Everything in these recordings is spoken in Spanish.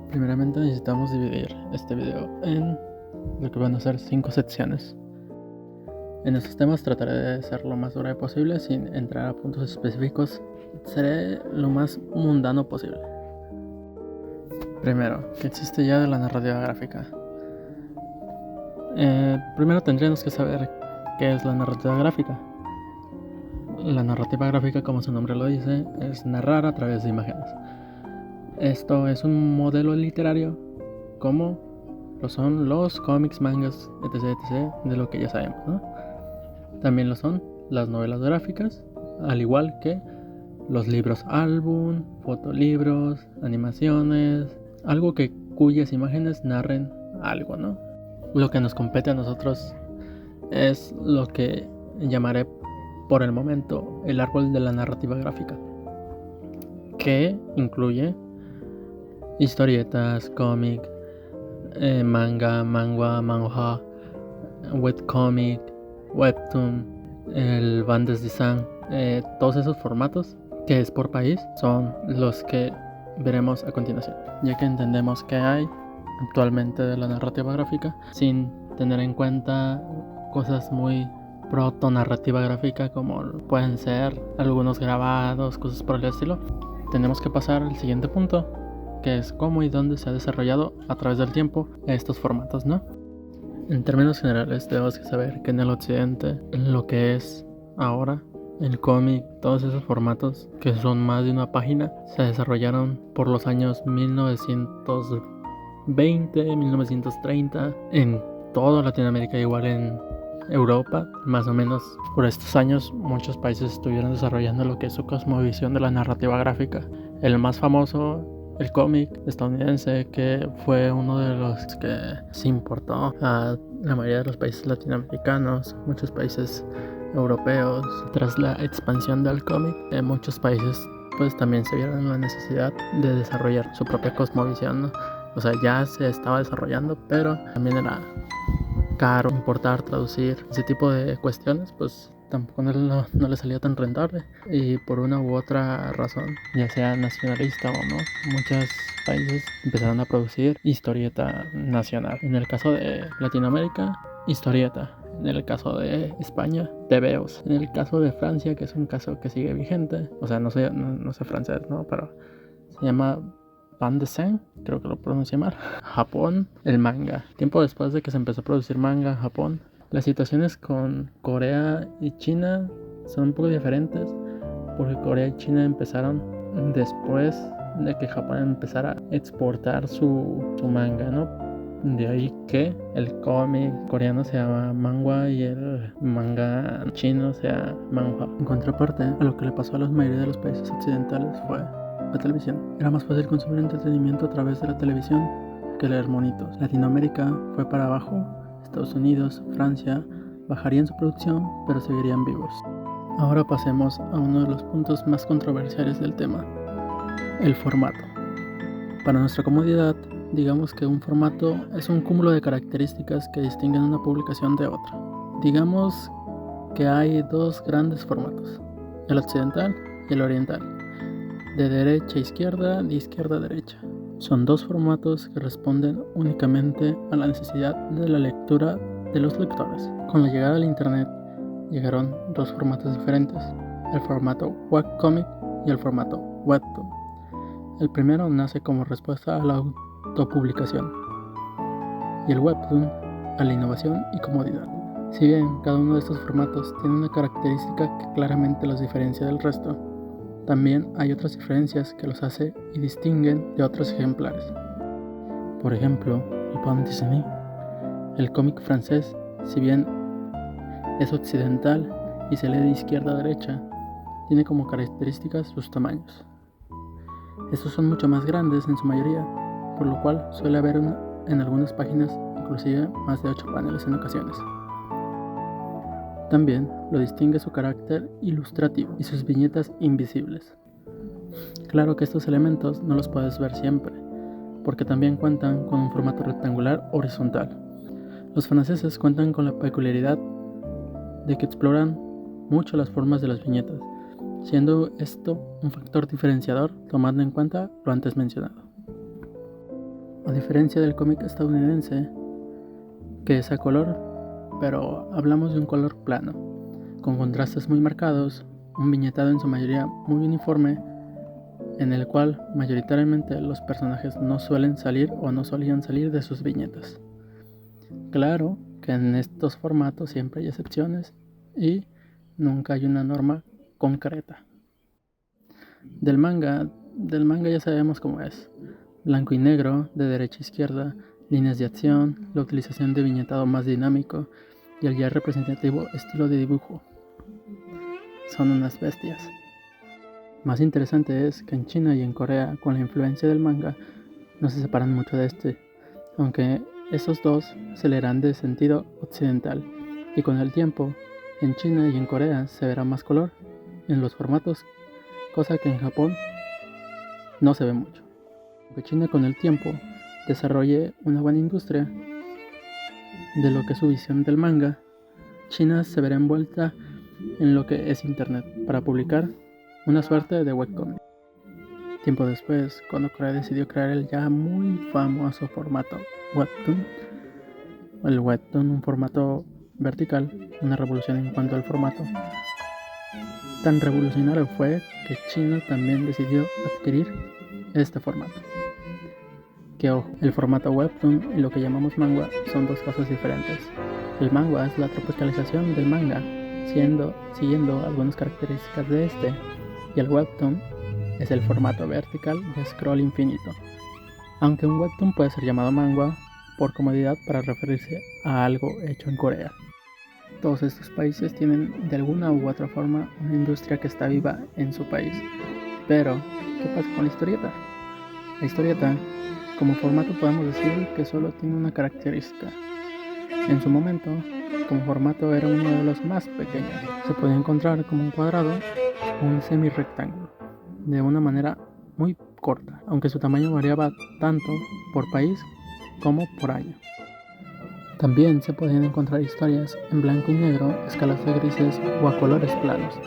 Primeramente necesitamos dividir este video en lo que van a ser 5 secciones. En estos temas trataré de ser lo más breve posible sin entrar a puntos específicos. Seré lo más mundano posible. Primero, ¿qué existe ya de la narrativa gráfica? Primero tendríamos que saber qué es la narrativa gráfica. La narrativa gráfica, como su nombre lo dice, es narrar a través de imágenes. Esto es un modelo literario como lo son los cómics, mangas, etc, de lo que ya sabemos, ¿no? También lo son las novelas gráficas, al igual que los libros álbum, fotolibros, animaciones, algo cuyas imágenes narren algo, ¿no? Lo que nos compete a nosotros es lo que llamaré por el momento el árbol de la narrativa gráfica, que incluye historietas, cómic, manga, manhwa, webcomic, webtoon, el bandes design, todos esos formatos que es por país son los que veremos a continuación, ya que entendemos que hay actualmente de la narrativa gráfica sin tener en cuenta cosas muy proto-narrativa gráfica como pueden ser algunos grabados, cosas por el estilo. Tenemos que pasar al siguiente punto, que es cómo y dónde se ha desarrollado a través del tiempo estos formatos, ¿no? En términos generales tenemos que saber que en el occidente, lo que es ahora el cómic, todos esos formatos que son más de una página, se desarrollaron por los años 1920, 1930 en toda Latinoamérica, igual en Europa, más o menos por estos años muchos países estuvieron desarrollando lo que es su cosmovisión de la narrativa gráfica. El más famoso, el cómic estadounidense, que fue uno de los que se importó a la mayoría de los países latinoamericanos, muchos países europeos. Tras la expansión del cómic, en muchos países pues también se vieron la necesidad de desarrollar su propia cosmovisión, ¿no? O sea, ya se estaba desarrollando, pero también era caro importar, traducir, ese tipo de cuestiones, pues tampoco no le salía tan rentable, y por una u otra razón, ya sea nacionalista o no, muchos países empezaron a producir historieta nacional. En el caso de Latinoamérica, historieta. En el caso de España, tebeos. En el caso de Francia, que es un caso que sigue vigente, o sea, no sé francés, ¿no? Pero se llama bande dessin, creo que lo pronuncié mal. Japón, el manga. Tiempo después de que se empezó a producir manga en Japón, las situaciones con Corea y China son un poco diferentes, porque Corea y China empezaron después de que Japón empezara a exportar su manga, ¿no? De ahí que el cómic coreano se llama manhwa y el manga chino se llama manhwa. En contraparte, a lo que le pasó a la mayoría de los países occidentales fue la televisión. Era más fácil consumir entretenimiento a través de la televisión que leer monitos. Latinoamérica fue para abajo, Estados Unidos, Francia bajarían su producción, pero seguirían vivos. Ahora pasemos a uno de los puntos más controversiales del tema, el formato. Para nuestra comodidad, digamos que un formato es un cúmulo de características que distinguen una publicación de otra. Digamos que hay dos grandes formatos, el occidental y el oriental, de derecha a izquierda, de izquierda a derecha. Son dos formatos que responden únicamente a la necesidad de la lectura de los lectores. Con la llegada del internet llegaron dos formatos diferentes, el formato webcomic y el formato webtoon. El primero nace como respuesta a la autopublicación y el webtoon a la innovación y comodidad. Si bien cada uno de estos formatos tiene una característica que claramente los diferencia del resto, también hay otras diferencias que los hace y distinguen de otros ejemplares. Por ejemplo, el bande dessin, el cómic francés, si bien es occidental y se lee de izquierda a derecha, tiene como características sus tamaños. Estos son mucho más grandes en su mayoría, por lo cual suele haber en algunas páginas inclusive más de 8 paneles en ocasiones. También lo distingue su carácter ilustrativo y sus viñetas invisibles. Claro que estos elementos no los puedes ver siempre, porque también cuentan con un formato rectangular horizontal. Los franceses cuentan con la peculiaridad de que exploran mucho las formas de las viñetas, siendo esto un factor diferenciador tomando en cuenta lo antes mencionado. A diferencia del cómic estadounidense, que es a color, pero hablamos de un color plano, con contrastes muy marcados, un viñetado en su mayoría muy uniforme, en el cual mayoritariamente los personajes no suelen salir o no solían salir de sus viñetas. Claro que en estos formatos siempre hay excepciones y nunca hay una norma concreta. Del manga ya sabemos cómo es: blanco y negro, de derecha a izquierda, líneas de acción, la utilización de viñetado más dinámico y el ya representativo estilo de dibujo. Son unas bestias. Más interesante es que en China y en Corea, con la influencia del manga, no se separan mucho de este, aunque estos dos se leerán de sentido occidental, y con el tiempo, en China y en Corea se verá más color en los formatos, cosa que en Japón no se ve mucho. Aunque China con el tiempo desarrolle una buena industria de lo que es su visión del manga, China se verá envuelta en lo que es internet para publicar una suerte de webcomic. Tiempo después, cuando Corea decidió crear el ya muy famoso formato webtoon, el webtoon, un formato vertical, una revolución en cuanto al formato. Tan revolucionario fue que China también decidió adquirir este formato. Que ojo, el formato webtoon y lo que llamamos manga son dos cosas diferentes. El manga es la tropicalización del manga, siguiendo algunas características de este, y el webtoon es el formato vertical de scroll infinito. Aunque un webtoon puede ser llamado manga por comodidad para referirse a algo hecho en Corea. Todos estos países tienen de alguna u otra forma una industria que está viva en su país. Pero, ¿qué pasa con la historieta? La historieta, como formato, podemos decir que solo tiene una característica. En su momento, como formato era uno de los más pequeños. Se podía encontrar como un cuadrado o un semi-rectángulo, de una manera muy corta, aunque su tamaño variaba tanto por país como por año. También se podían encontrar historias en blanco y negro, escalas de grises o a colores planos,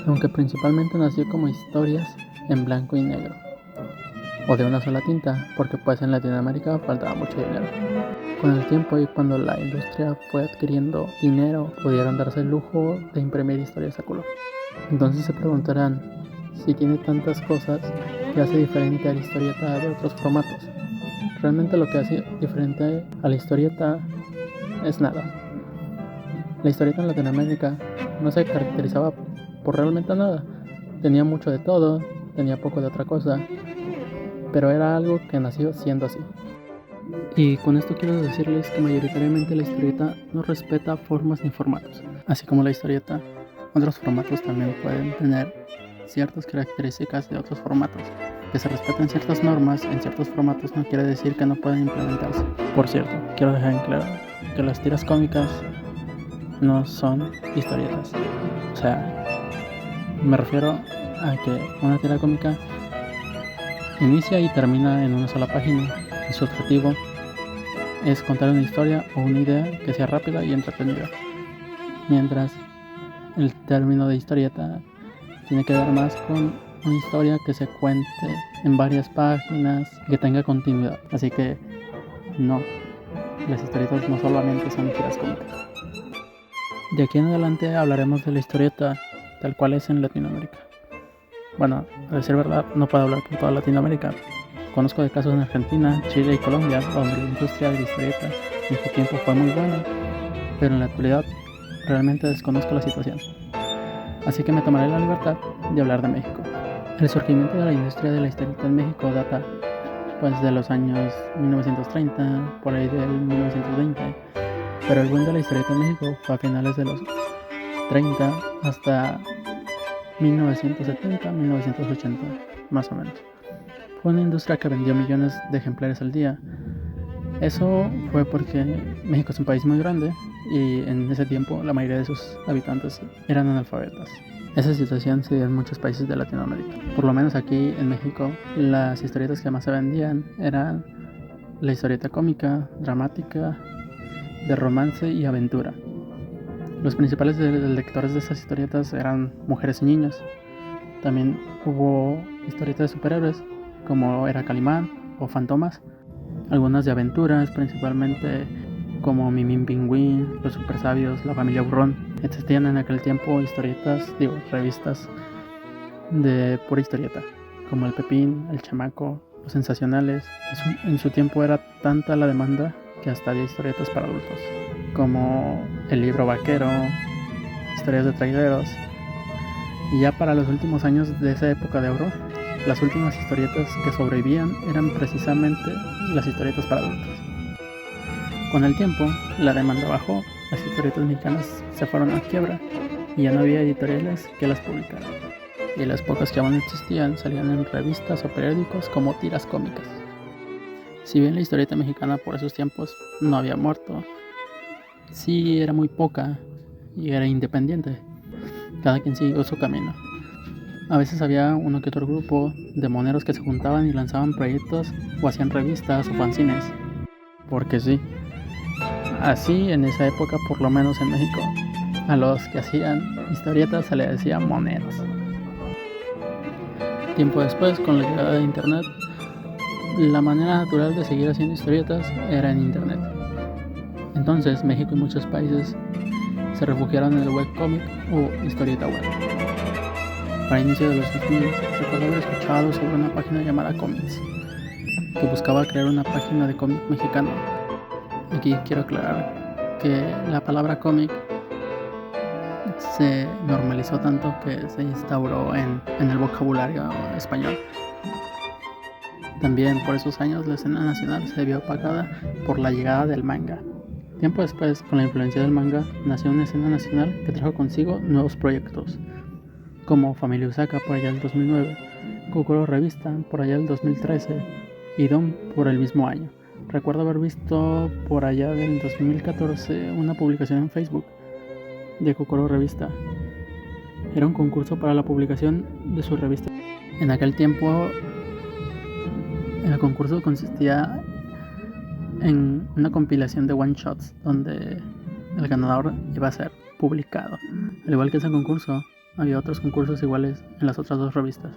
aunque principalmente nació como historias en blanco y negro, o de una sola tinta, porque pues en Latinoamérica faltaba mucho dinero. Con el tiempo y cuando la industria fue adquiriendo dinero, pudieron darse el lujo de imprimir historias a color. Entonces se preguntarán, si tiene tantas cosas, ¿qué hace diferente a la historieta de otros formatos? Realmente lo que hace diferente a la historieta es nada. La historieta en Latinoamérica no se caracterizaba por realmente nada. Tenía mucho de todo, tenía poco de otra cosa, pero era algo que nació siendo así. Y con esto quiero decirles que mayoritariamente la historieta no respeta formas ni formatos. Así como la historieta, otros formatos también pueden tener ciertas características de otros formatos. Que se respeten ciertas normas en ciertos formatos no quiere decir que no pueden implementarse. Por cierto, quiero dejar en claro que las tiras cómicas no son historietas. O sea, me refiero a que una tira cómica inicia y termina en una sola página y su objetivo es contar una historia o una idea que sea rápida y entretenida. Mientras el término de historieta tiene que ver más con una historia que se cuente en varias páginas y que tenga continuidad. Así que no, las historietas no solamente son tiras cómicas. De aquí en adelante hablaremos de la historieta tal cual es en Latinoamérica. Bueno, a decir verdad, no puedo hablar por toda Latinoamérica. Conozco de casos en Argentina, Chile y Colombia donde la industria de la historieta en su tiempo fue muy buena, pero en la actualidad realmente desconozco la situación. Así que me tomaré la libertad de hablar de México. El surgimiento de la industria de la historieta en México data pues de los años 1930, por ahí del 1920, pero el boom de la historieta en México fue a finales de los 30 hasta 1970, 1980, más o menos. Fue una industria que vendió millones de ejemplares al día. Eso fue porque México es un país muy grande y en ese tiempo la mayoría de sus habitantes eran analfabetas. Esa situación se dio en muchos países de Latinoamérica. Por lo menos aquí en México, las historietas que más se vendían eran la historieta cómica, dramática, de romance y aventura. Los principales lectores de esas historietas eran mujeres y niños. También hubo historietas de superhéroes, como era Calimán o Fantomas. algunas de aventuras, principalmente como Mimín Pingüín, Los Super Sabios, La Familia Burrón. Existían en aquel tiempo revistas de pura historieta, como El Pepín, El Chamaco, Los Sensacionales. En su tiempo era tanta la demanda que hasta había historietas para adultos, como El Libro Vaquero, historias de traileros. Y ya para los últimos años de esa época de oro, las últimas historietas que sobrevivían eran precisamente las historietas para adultos. Con el tiempo, la demanda bajó, las historietas mexicanas se fueron a quiebra y ya no había editoriales que las publicaran. Y las pocas que aún existían salían en revistas o periódicos como tiras cómicas. Si bien la historieta mexicana por esos tiempos no había muerto, sí era muy poca y era independiente. Cada quien siguió su camino. A veces había uno que otro grupo de moneros que se juntaban y lanzaban proyectos o hacían revistas o fanzines. Porque sí, así en esa época, por lo menos en México, a los que hacían historietas se les decía moneros. Tiempo después, con la llegada de internet, la manera natural de seguir haciendo historietas era en internet. Entonces México y muchos países se refugiaron en el webcomic o historieta web. Para inicio de los 2000, recuerdo haber escuchado sobre una página llamada Comics, que buscaba crear una página de cómic mexicano. Aquí quiero aclarar que la palabra cómic se normalizó tanto que se instauró en el vocabulario español. También por esos años la escena nacional se vio opacada por la llegada del manga. Tiempo después, con la influencia del manga, nació una escena nacional que trajo consigo nuevos proyectos, como Familia Usaka por allá del 2009, Kokoro Revista por allá del 2013 y Dom por el mismo año. Recuerdo haber visto por allá del 2014 una publicación en Facebook de Kokoro Revista. Era un concurso para la publicación de su revista. En aquel tiempo el concurso consistía en una compilación de one shots donde el ganador iba a ser publicado. Al igual que ese concurso, había otros concursos iguales en las otras dos revistas,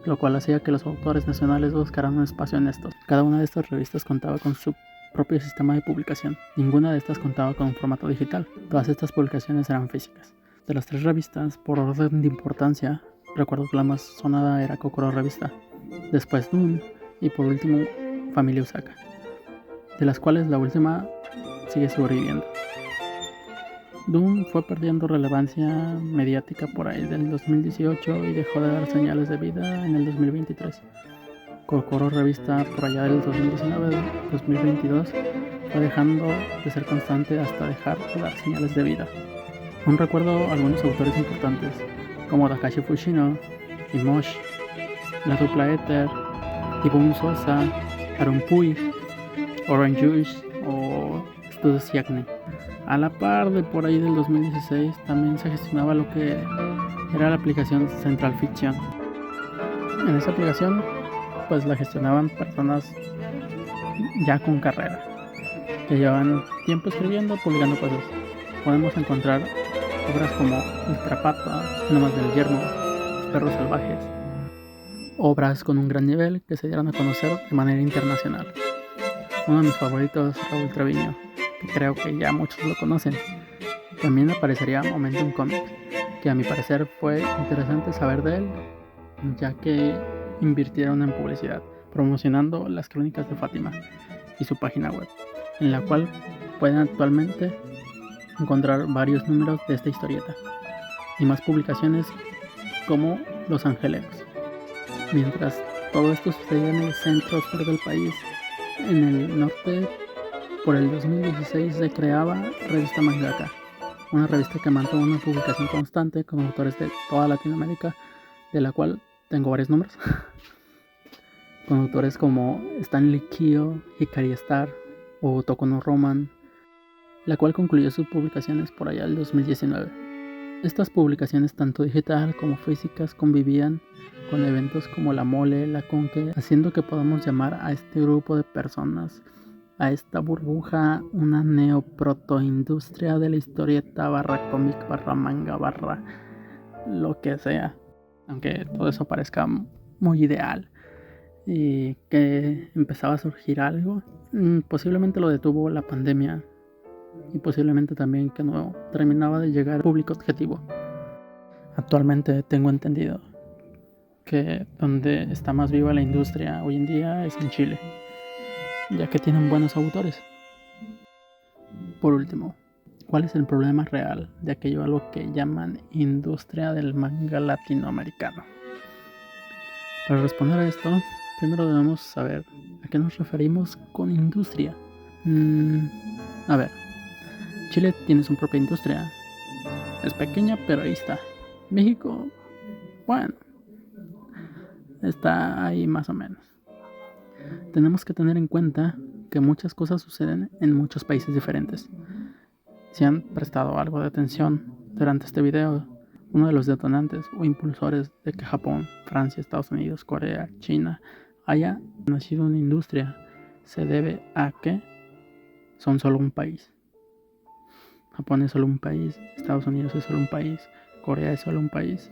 lo cual hacía que los autores nacionales buscaran un espacio en estos. Cada una de estas revistas contaba con su propio sistema de publicación. Ninguna de estas contaba con un formato digital. Todas estas publicaciones eran físicas. De las tres revistas, por orden de importancia, recuerdo que la más sonada era Kokoro Revista, después Dune y por último Familia Usaka, de las cuales la última sigue sobreviviendo. Dune fue perdiendo relevancia mediática por ahí del 2018 y dejó de dar señales de vida en el 2023. Kokoro Revista por allá del 2019-2022 fue dejando de ser constante hasta dejar de dar señales de vida. Aún recuerdo algunos autores importantes como Takashi Fushino, Imosh, La Dupla Éter, Ibun Sosa, Aaron Puig, Orange Juice o Studios Siakne. A la par de por ahí del 2016 también se gestionaba lo que era la aplicación Central Fiction. En esa aplicación pues la gestionaban personas ya con carrera, que llevan tiempo escribiendo, publicando cosas. Podemos encontrar obras como El Trapata, Nomás del Yermo, Los Perros Salvajes, obras con un gran nivel que se dieron a conocer de manera internacional. Uno de mis favoritos, Raúl Treviño, que creo que ya muchos lo conocen. También aparecería Momentum Comics, que a mi parecer fue interesante saber de él, ya que invirtieron en publicidad, promocionando las crónicas de Fátima y su página web, en la cual pueden actualmente encontrar varios números de esta historieta y más publicaciones como Los Angeleros. Mientras todo esto sucedía en el centro-sur del país, en el norte, por el 2016 se creaba Revista Mangaka, una revista que mantuvo una publicación constante con autores de toda Latinoamérica, de la cual tengo varios nombres, con autores como Stanley Kyo, Hikari Star o Tokono Roman, la cual concluyó sus publicaciones por allá del 2019. Estas publicaciones, tanto digital como físicas, convivían con eventos como la Mole, la Conque, haciendo que podamos llamar a este grupo de personas, a esta burbuja, una neoprotoindustria de la historieta barra cómic barra manga barra lo que sea, aunque todo eso parezca muy ideal. y que empezaba a surgir algo. Posiblemente lo detuvo la pandemia y posiblemente también que no terminaba de llegar al público objetivo. Actualmente tengo entendido que donde está más viva la industria hoy en día es en Chile, ya que tienen buenos autores. Por último, ¿cuál es el problema real de aquello a lo que llaman industria del manga latinoamericano? Para responder a esto, primero debemos saber a qué nos referimos con industria. A ver, Chile tiene su propia industria. Es pequeña, pero ahí está. México, bueno, está ahí más o menos. Tenemos que tener en cuenta que muchas cosas suceden en muchos países diferentes. Si han prestado algo de atención durante este video, uno de los detonantes o impulsores de que Japón, Francia, Estados Unidos, Corea, China haya nacido una industria se debe a que son solo un país. Japón es solo un país, Estados Unidos es solo un país, Corea es solo un país.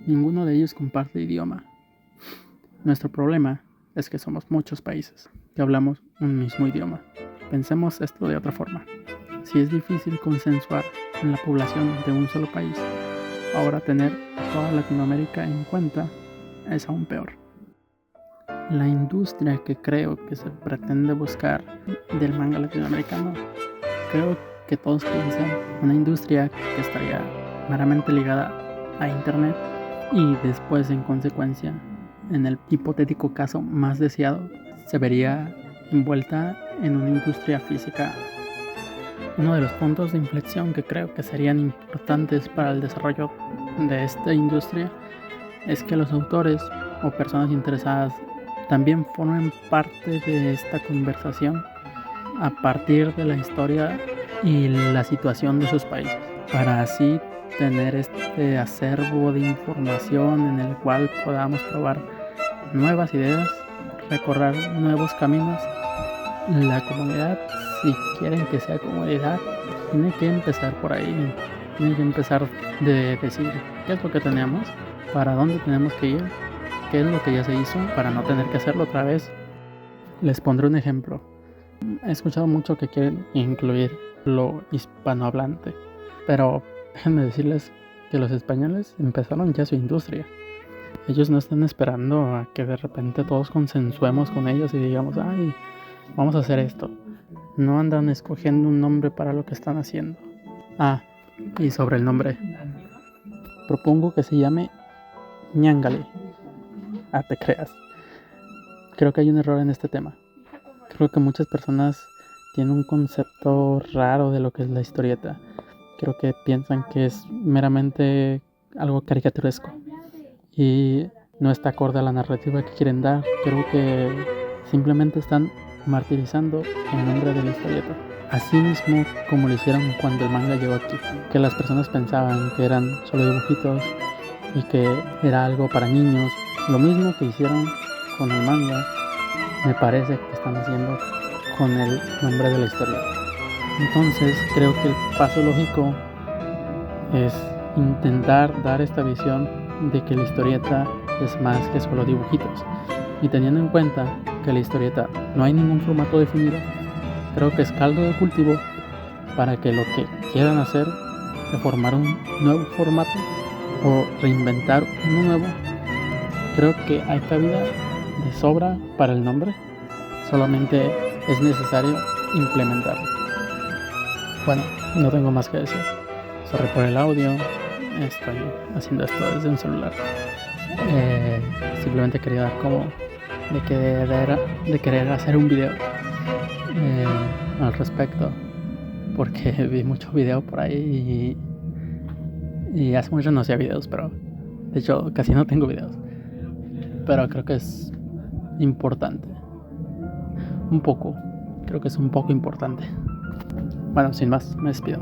Ninguno de ellos comparte idioma. Nuestro problema es que somos muchos países que hablamos un mismo idioma. Pensemos esto de otra forma. Si es difícil consensuar en la población de un solo país, ahora tener a toda Latinoamérica en cuenta es aún peor. La industria que creo que se pretende buscar del manga latinoamericano, creo que todos piensan una industria que estaría meramente ligada a internet y después, en consecuencia, en el hipotético caso más deseado, se vería envuelta en una industria física. Uno de los puntos de inflexión que creo que serían importantes para el desarrollo de esta industria es que los autores o personas interesadas también formen parte de esta conversación a partir de la historia y la situación de sus países, para así tener este acervo de información en el cual podamos probar nuevas ideas, recorrer nuevos caminos. La comunidad, si quieren que sea comunidad, tiene que empezar por ahí, tiene que empezar de decir qué es lo que tenemos, para dónde tenemos que ir, qué es lo que ya se hizo para no tener que hacerlo otra vez. Les pondré un ejemplo. He escuchado mucho que quieren incluir lo hispanohablante, pero déjenme decirles que los españoles empezaron ya su industria. Ellos no están esperando a que de repente todos consensuemos con ellos y digamos, ay, vamos a hacer esto. No andan escogiendo un nombre para lo que están haciendo. Y sobre el nombre, propongo que se llame Ñángale. Te creas. Creo que hay un error en este tema. Creo que muchas personas tienen un concepto raro de lo que es la historieta. Creo que piensan que es meramente algo caricaturesco y no está acorde a la narrativa que quieren dar. Creo que simplemente están martirizando el nombre de la historieta. Así mismo como lo hicieron cuando el manga llegó aquí, que las personas pensaban que eran solo dibujitos y que era algo para niños. Lo mismo que hicieron con el manga, me parece que están haciendo con el nombre de la historia. Entonces creo que el paso lógico es intentar dar esta visión de que la historieta es más que solo dibujitos. Y teniendo en cuenta que la historieta no hay ningún formato definido, creo que es caldo de cultivo para que lo que quieran hacer de formar un nuevo formato o reinventar uno nuevo, creo que hay cabida de sobra para el nombre, solamente es necesario implementarlo. Bueno, no tengo más que decir. Sorry por el audio, estoy haciendo esto desde un celular. Simplemente quería dar como de querer hacer un video al respecto, porque vi mucho video por ahí y hace mucho no hacía videos, pero de hecho casi no tengo videos, pero creo que es importante, creo que es un poco importante. Bueno, sin más, me despido.